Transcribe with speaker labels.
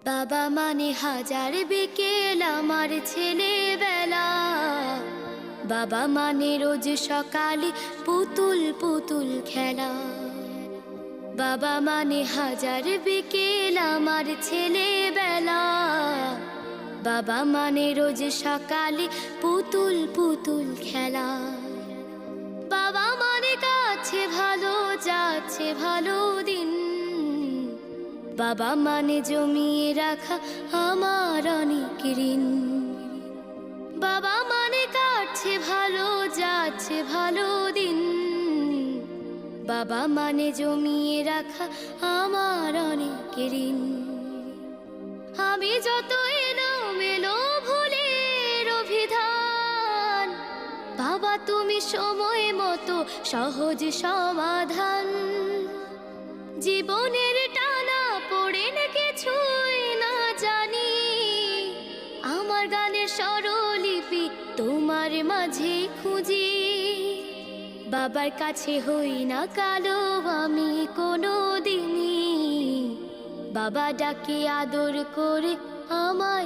Speaker 1: বাবা মানে হাজার বিকেল আমার ছেলেবেলা। বাবা মানে রোজ সকালে পুতুল পুতুল খেলা। বাবা মানে হাজার বিকেল আমার ছেলেবেলা। বাবা মানে রোজ সকালে পুতুল পুতুল খেলা। বাবা মানে কাছে ভালো যাচ্ছে ভালো দিন। বাবা মানে জমিয়ে রাখা আমার অনেক ঋণ। বাবা মানে কাটছে ভালো যাচ্ছে ভালো দিন। বাবা মানে জমিয়ে রাখা আমার অনেক ঋণ। আমি যত এলোমেলো ভুলের অভিধান, বাবা তুমি সময় মতো সহজ সমাধান। জীবনের টানা পড়ে না কিছুই না জানি, আমার গানের স্বরলিপি তোমার মাঝে খুঁজি। বাবার কাছে হই না কালো আমি কোনো দিনই, বাবা ডাকে আদর করে আমায়